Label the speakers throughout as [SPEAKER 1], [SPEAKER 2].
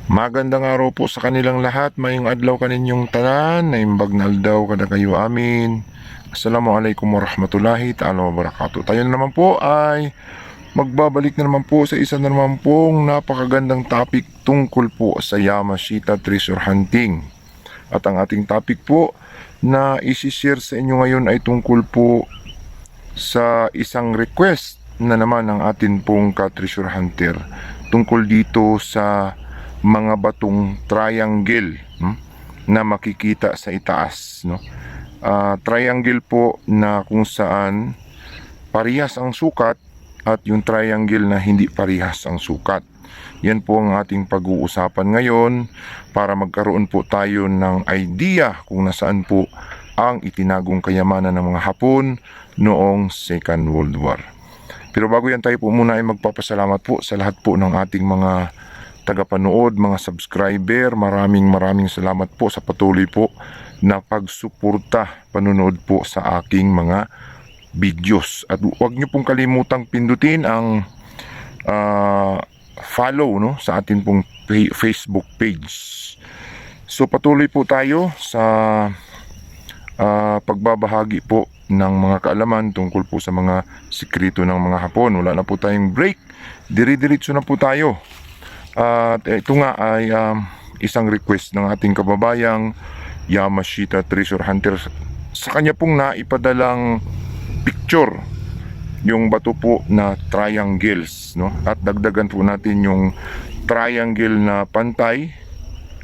[SPEAKER 1] Magandang araw po sa kanilang lahat. Mayong adlaw kaninyong tanan, naimbag na aldaw kada kayo amin. Assalamualaikum warahmatullahi ta'ala wabarakatuh. Tayo na naman po ay magbabalik na naman po sa isa na naman pong napakagandang topic tungkol po sa Yamashita treasure hunting. At ang ating topic po na isi-share sa inyo ngayon ay tungkol po sa isang request na naman ng atin pong ka-treasure hunter tungkol dito sa mga batong triangle na makikita sa itaas, no? Triangle po na kung saan parehas ang sukat at yung triangle na hindi parehas ang sukat. Yan po ang ating pag-uusapan ngayon para magkaroon po tayo ng idea kung nasaan po ang itinagong kayamanan ng mga Hapon noong Second World War. Pero bago yan, tayo po muna ay magpapasalamat po sa lahat po ng ating mga tagapanood, mga subscriber. Maraming salamat po sa patuloy po na pagsuporta, panunood po sa aking mga videos. At huwag niyo pong kalimutang pindutin ang follow, no, sa atin pong Facebook page. So patuloy po tayo sa pagbabahagi po ng mga kaalaman tungkol po sa mga sikreto ng mga Hapon. Wala na po tayong break. Dire-diretso na po tayo. At ito nga ay isang request ng ating kababayang Yamashita treasure hunter. Sa kanya pong naipadalang picture yung bato po na triangles, no? At dagdagan po natin yung triangle na pantay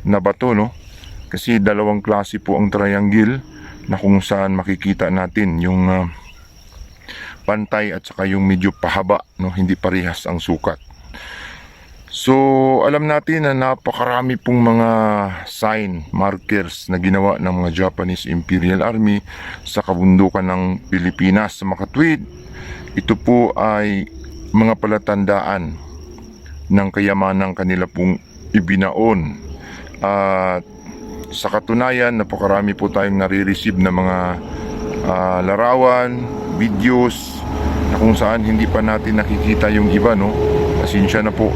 [SPEAKER 1] na bato, no? Kasi dalawang klase po ang triangle na kung saan makikita natin yung pantay at saka yung medyo pahaba, no? Hindi parehas ang sukat. So, alam natin na napakarami pong mga sign markers na ginawa ng mga Japanese Imperial Army sa kabundukan ng Pilipinas. Sa makatwid, ito po ay mga palatandaan ng kayamanan kanila pong ibinaon. At sa katunayan, napakarami po tayong nare-receive na mga larawan, videos na kung saan hindi pa natin nakikita yung iba, no? Pasensya na po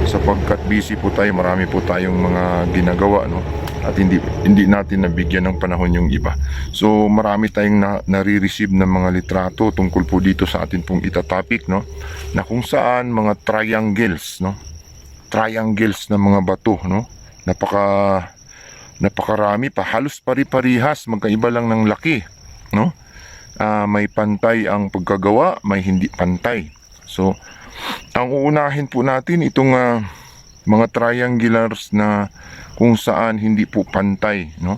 [SPEAKER 1] sapagkat busy po tayo, marami po tayong mga ginagawa, no? At hindi natin nabigyan ng panahon yung iba. So marami tayong nare-receive ng mga litrato tungkol po dito sa atin pong itatopic, no? Na kung saan mga triangles, no? Triangles na mga bato, no? Napakarami pa, halos pari-parihas, magkaiba lang ng laki, no? May pantay ang pagkagawa, may hindi pantay. So ang uunahin po natin itong mga triangulars na kung saan hindi po pantay, no?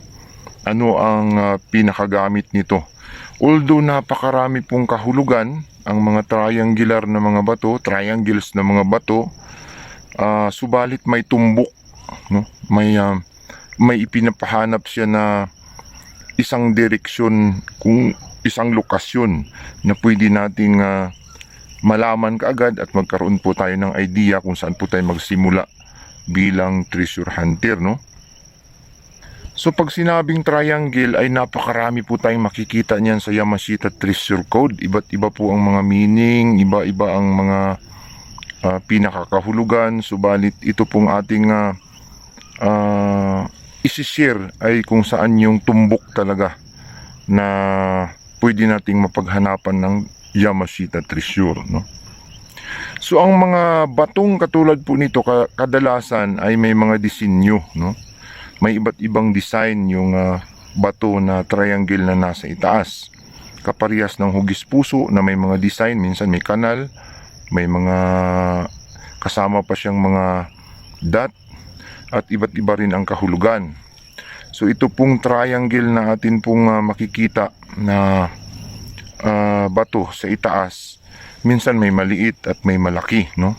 [SPEAKER 1] Ano ang pinakagamit nito? Although napakarami pong kahulugan ang mga triangular na mga bato, triangles na mga bato, subalit may tumbok, no? May ipinapahanap siya na isang direksyon, kung isang lokasyon na pwede nating malaman kaagad at magkaroon po tayo ng idea kung saan po tayo magsimula bilang treasure hunter, no? So pag sinabing triangle ay napakarami po tayong makikita niyan sa Yamashita treasure code. Iba't iba po ang mga meaning, iba-iba ang mga pinakakahulugan. Subalit ito pong ating isi-share ay kung saan yung tumbok talaga na pwede nating mapaghanapan ng Yamashita treasure, no? So ang mga batong katulad po nito kadalasan ay may mga disenyo, no? May iba't ibang design yung bato na triangle na nasa itaas. Kaparehas ng hugis puso na may mga design, minsan may kanal, may mga kasama pa siyang mga dot at iba't iba rin ang kahulugan. So ito pong triangle na atin pong makikita na bato sa itaas, minsan may maliit at may malaki, no?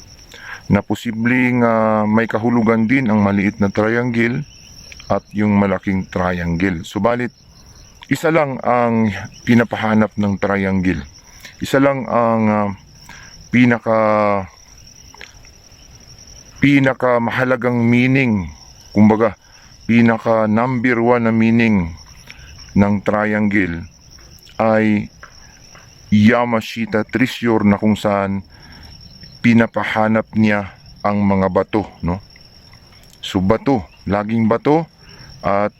[SPEAKER 1] Na posibleng may kahulugan din ang maliit na triangle at yung malaking triangle. Subalit isa lang ang pinapahanap ng triangle. Isa lang ang pinaka mahalagang meaning, kumbaga pinaka number 1 na meaning ng triangle ay Yamashita treasure, na kung saan pinapahanap niya ang mga bato, no? So So bato, laging bato at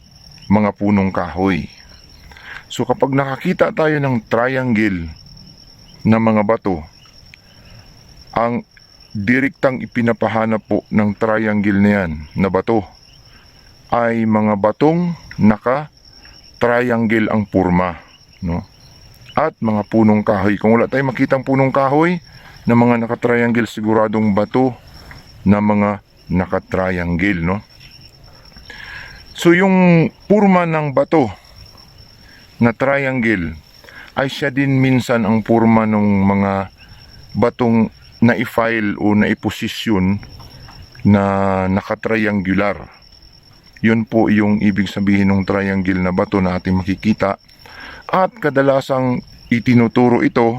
[SPEAKER 1] mga punong kahoy. So kapag nakakita tayo ng triangle na mga bato, ang direktang ipinapahanap po ng triangle na yan na bato ay mga batong naka-triangle ang purma, no? At mga punong kahoy. Kung wala tayong makitang punong kahoy na mga naka-triangle, siguradong bato na mga naka-triangle, no? So yung purma ng bato na triangle ay siya din minsan ang purma ng mga batong na-file o na-posisyon na naka-triangular. Yun po yung ibig sabihin ng triangle na bato na ating makikita. At kadalasang itinuturo ito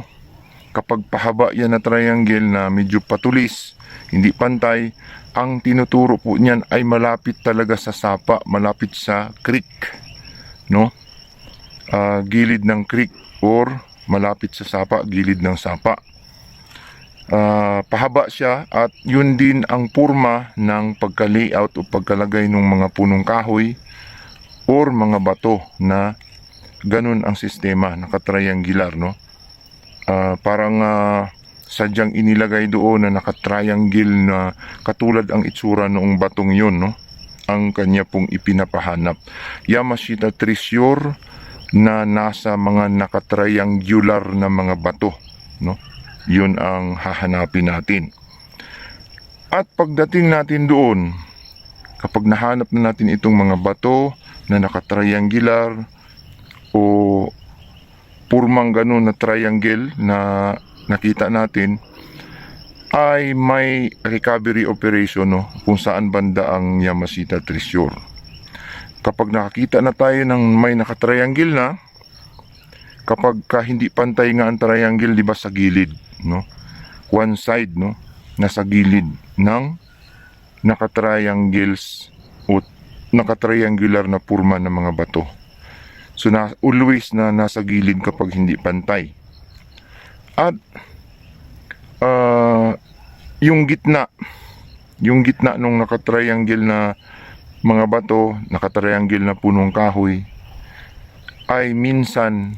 [SPEAKER 1] kapag pahaba yan na triangle na medyo patulis, hindi pantay. Ang tinuturo po niyan ay malapit talaga sa sapa, malapit sa creek, no? Gilid ng creek or malapit sa sapa, gilid ng sapa. Pahaba siya at yun din ang purma ng pagka-layout o pagkalagay ng mga punong kahoy or mga bato na ganun ang sistema, naka-triangular, no? Parang sadyang inilagay doon na naka-triangle na katulad ang itsura noong batong yun, no? Ang kanya pong ipinapahanap. Yamashita treasure na nasa mga naka-triangular na mga bato, no? Yun ang hahanapin natin. At pagdating natin doon, kapag nahanap na natin itong mga bato na naka-triangular o purmang ganun na triangle na nakita natin, ay may recovery operation, no? Kung saan banda ang Yamashita treasure. Kapag nakakita na tayo ng may naka-triangle na, kapag hindi pantay nga ang triangle, di ba, sa gilid, no? One side, no, nasa gilid ng naka-triangles o naka-triangular na purma ng mga bato. So always na nasa gilid kapag hindi pantay. At yung gitna nung naka-triangle na mga bato, naka-triangle na punong kahoy, ay minsan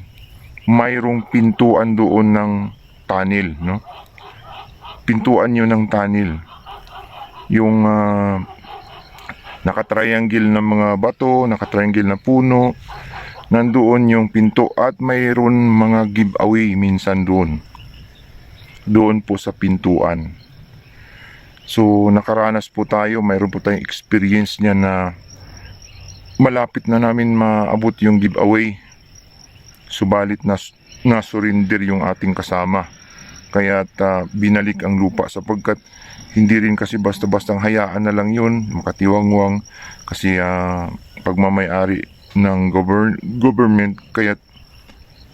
[SPEAKER 1] mayroong pintuan doon ng tunnel, no? Pintuan yun ng tunnel. Yung naka-triangle na mga bato, naka-triangle na puno, nandoon yung pinto at mayroon mga giveaway minsan doon. Doon po sa pintuan. So nakaranas po tayo, mayroon po tayong experience niya na malapit na namin maabot yung giveaway. Subalit na surrender yung ating kasama. Kaya't binalik ang lupa sapagkat hindi rin kasi basta-bastang hayaan na lang yun, makatiwangwang kasi pagmamayari ng government, kaya't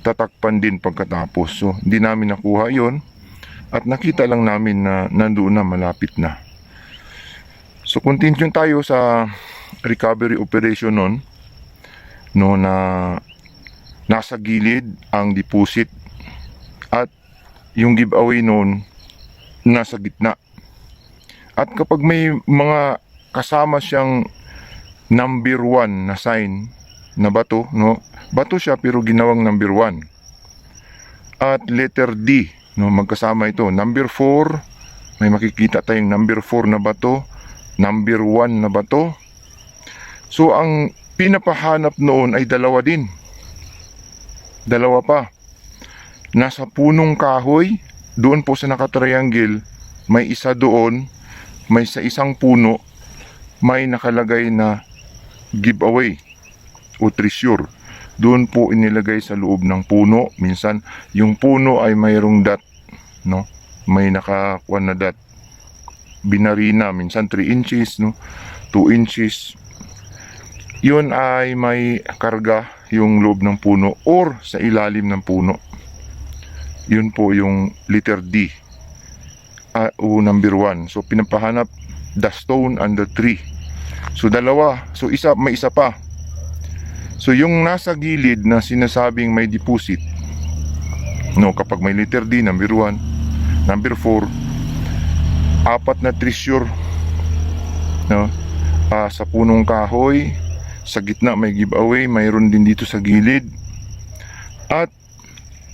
[SPEAKER 1] tatakpan din pagkatapos. So hindi namin nakuha yon at nakita lang namin na nandoon na, malapit na. So continue tayo sa recovery operation nun, no, na nasa gilid ang deposit at yung giveaway noon nasa gitna. At kapag may mga kasama siyang number 1 na sign na bato, no? Bato siya pero ginawang number 1. At letter D, no, magkasama ito. Number 4, may makikita tayong number 4 na bato, number 1 na bato. So ang pinapahanap noon ay dalawa din. Dalawa pa. Nasa punong kahoy, doon po sa naka-triangle, may isa doon, may sa isang puno, may nakalagay na giveaway o treasure. Doon po inilagay sa loob ng puno. Minsan, yung puno ay mayroong dot, no? May nakakuha na dot. Binarina, minsan 3 inches, no? 2 inches. Yun ay may karga yung loob ng puno or sa ilalim ng puno. Yun po yung letter D o number 1. So pinapahanap the stone and the tree. So dalawa. So may isa pa. So yung nasa gilid na sinasabing may deposit, no, kapag may letter D, number 1, number 4, 4 na treasure, no, sa punong kahoy, sa gitna may giveaway, mayroon din dito sa gilid. At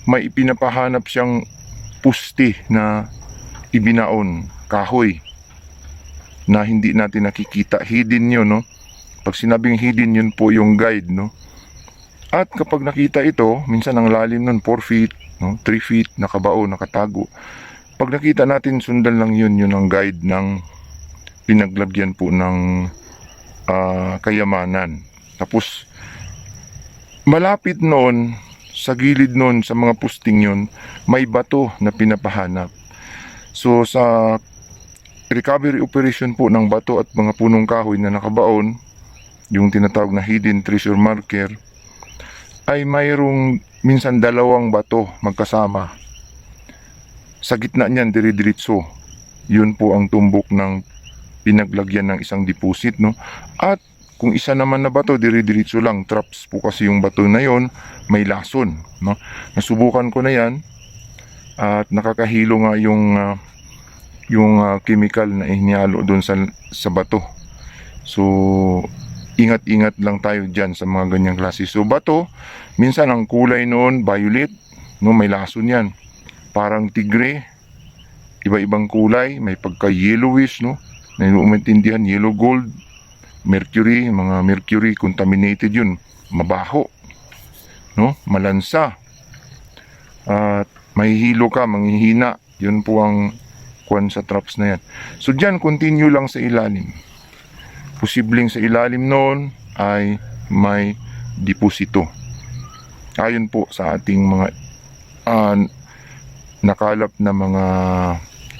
[SPEAKER 1] may ipinapahanap siyang puste na ibinaon, kahoy, na hindi natin nakikita. Hidden yun, no? Pag sinabing hidden, yun po yung guide, no? At kapag nakita ito, minsan ang lalim nun 4 feet, no? 3 feet, nakabao, nakatago. Pag nakita natin, sundan lang yun, yun ang guide ng pinaglagyan po ng kayamanan. Tapos malapit noon, sa gilid noon, sa mga pusting yun, may bato na pinapahanap. So sa recovery operation po ng bato at mga punong kahoy na nakabaon, yung tinatawag na hidden treasure marker, ay mayroong minsan dalawang bato magkasama. Sa gitna niyan, dire-diretso. Yun po ang tumbok ng pinaglagyan ng isang deposit, no? At kung isa naman na bato, dire-diretso lang. Traps po kasi yung bato na yon, may lason, no? Nasubukan ko na yan at nakakahilo nga yung chemical na ihinalo doon sa bato. So ingat-ingat lang tayo dyan sa mga ganyang klase. So bato, minsan ang kulay noon violet, no? May lason yan. Parang tigre, iba-ibang kulay, may pagka yellowish, no? Na umiintindihan, yellow gold, mercury, mga mercury contaminated yun, mabaho, no? Malansa, at mahihilo ka, manghihina. Yun po ang kwan sa traps na yan. So dyan, continue lang sa ilalim. Posibleng sa ilalim noon ay may deposito. Ayon po sa ating mga nakalap na mga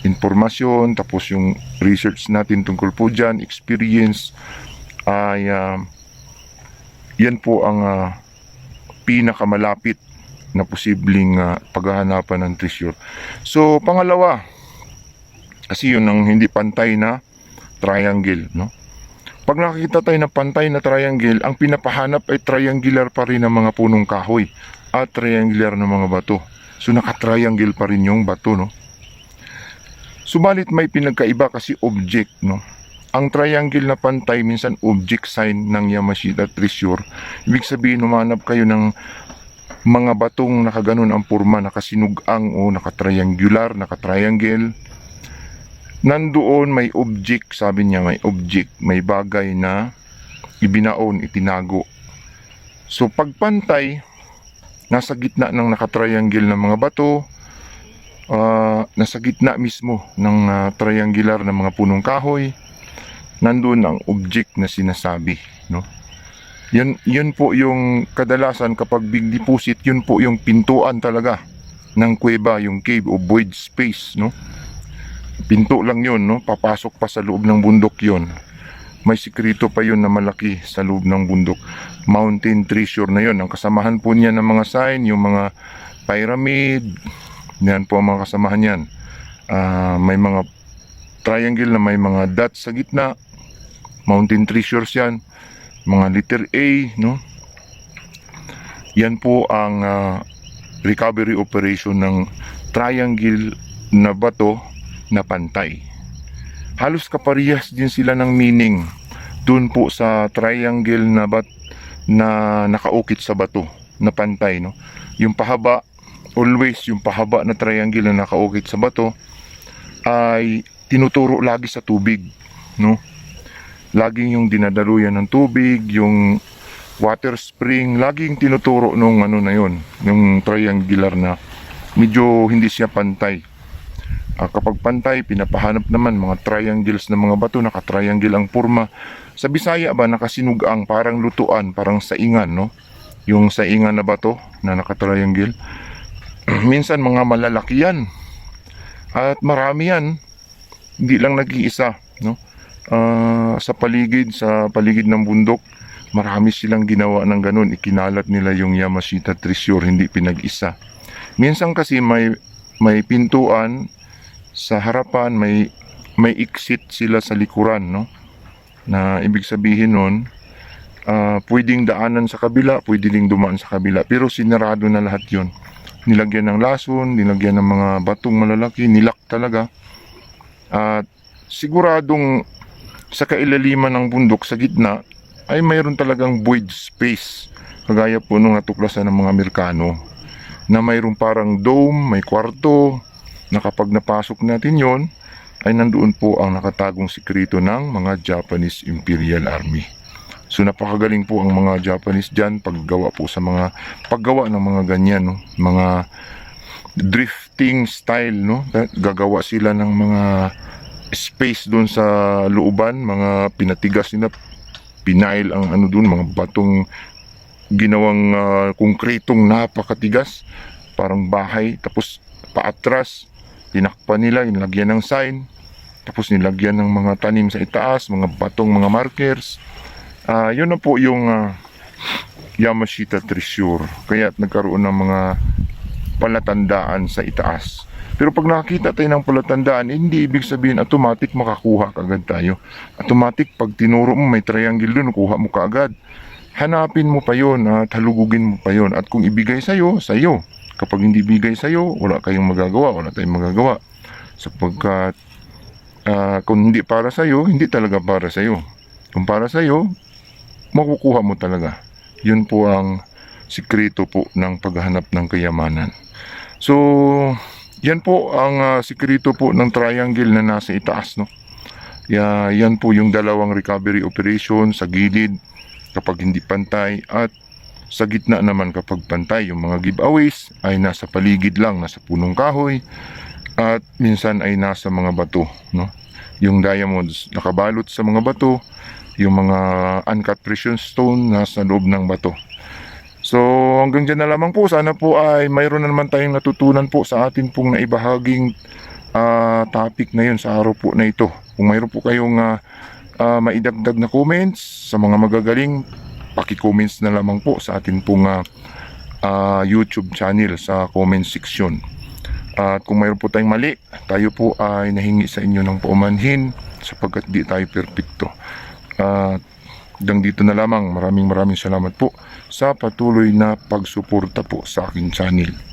[SPEAKER 1] informasyon, tapos yung research natin tungkol po dyan, experience, ay yan po ang pinakamalapit na posibleng paghahanapan ng treasure. So pangalawa, kasi yun ang hindi pantay na triangle, no? Pag nakikita tayo na pantay na triangle, ang pinapahanap ay triangular pa rin ng mga punong kahoy at triangular ng mga bato. So naka-triangle pa rin yung bato, no? Subalit may pinagkaiba kasi object, no? Ang triangle na pantay, minsan object sign ng Yamashita treasure. Ibig sabihin, humanap kayo ng mga batong nakaganon ang porma, nakasinugang o nakatriangular, nakatriangle. Nandoon may object, sabi niya, may object, may bagay na ibinaon, itinago. So pagpantay, nasa gitna ng nakatriangle ng mga bato, nasa gitna mismo ng triangular na mga punong kahoy, nandoon ang object na sinasabi, no? Yun po yung kadalasan kapag big deposit, yun po yung pintuan talaga ng kuweba, yung cave o void space, no? Pinto lang yun, no? Papasok pa sa loob ng bundok yun. May sikreto pa yun na malaki sa loob ng bundok. Mountain treasure na yun. Ang kasamahan po niya ng mga sign, yung mga pyramid, yan po ang mga kasamahan yan. May mga triangle na may mga dots sa gitna. Mountain treasures yan. Mga letter A, no? Yan po ang recovery operation ng triangle na bato na pantay. Halos kaparehas din sila ng meaning dun po sa triangle na nakaukit sa bato na pantay, no? Yung pahaba, always yung pahaba na triangle na nakaukit sa bato ay tinuturo lagi sa tubig, no? Laging yung dinadaluyan ng tubig, yung water spring, laging tinuturo nung ano na yon, yung triangular na medyo hindi siya pantay. Kapag pantay, pinapahanap naman mga triangles na mga bato, naka-triangle ang porma. Sa Bisaya ba, nakasinugang, parang lutuan, parang saingan, no? Yung saingan na bato na naka-triangle. Minsan mga malalaki yan. At marami yan. Hindi lang nag-iisa, no? Sa paligid ng bundok, marami silang ginawa ng ganun. Ikinalat nila yung Yamashita treasure, hindi pinag-isa. Minsan kasi may pintuan sa harapan, may exit sila sa likuran, no? Na ibig sabihin nun, pwedeng daanan sa kabila, pwede ding dumaan sa kabila, pero sinarado na lahat yon. Nilagyan ng lason, nilagyan ng mga batong malalaki, nilak talaga. At siguradong sa kailaliman ng bundok sa gitna ay mayroon talagang void space. Kagaya po nung natuklasan ng mga Amerikano na mayroong parang dome, may kwarto na kapag napasok natin yon ay nandoon po ang nakatagong sikreto ng mga Japanese Imperial Army. So napakagaling po ang mga Japanese dyan paggawa po sa mga paggawa ng mga ganyan, no? Mga drifting style, no? Gagawa sila ng mga space doon sa looban, mga pinatigas nila, pinail ang ano doon, mga batong ginawang konkretong napakatigas, parang bahay, tapos paatras tinakpan nila, nilagyan ng sign, tapos nilagyan ng mga tanim sa itaas, mga batong, mga markers. Yun na po yung Yamashita Treasure, kaya nagkaroon ng mga palatandaan sa itaas. Pero pag nakakita tayo ng palatandaan, hindi ibig sabihin automatic makakuha kagad tayo. Automatic pag tinuro mo may triangle doon, kuha mo kaagad. Hanapin mo pa yon at halugugin mo pa yon. At kung ibigay sa'yo, sa'yo. Kapag hindi bigay sa'yo, wala kayong magagawa, wala tayong magagawa. Sapagkat kung hindi para sa'yo, hindi talaga para sa'yo. Kung para sa'yo, makukuha mo talaga. Yun po ang sikreto po ng paghahanap ng kayamanan. So, yan po ang sikreto po ng triangle na nasa itaas, no? Yan po yung dalawang recovery operation sa gilid kapag hindi pantay at sa gitna naman kapag pantay. Yung mga giveaways ay nasa paligid lang, nasa punong kahoy at minsan ay nasa mga bato, no? Yung diamonds nakabalot sa mga bato, yung mga uncut precious stone nasa loob ng bato. So hanggang dyan na lamang po. Sana po ay mayroon na naman tayong natutunan po sa atin pong naibahaging topic ngayon sa araw po na ito. Kung mayroon po kayong maidagdag na comments sa mga magagaling, paki-comments na lamang po sa atin pong YouTube channel sa comment section. At kung mayroon po tayong mali, tayo po ay nahingi sa inyo ng paumanhin sapagkat di tayo perfecto. Hanggang dito na lamang. Maraming salamat po sa patuloy na pagsuporta po sa aking channel.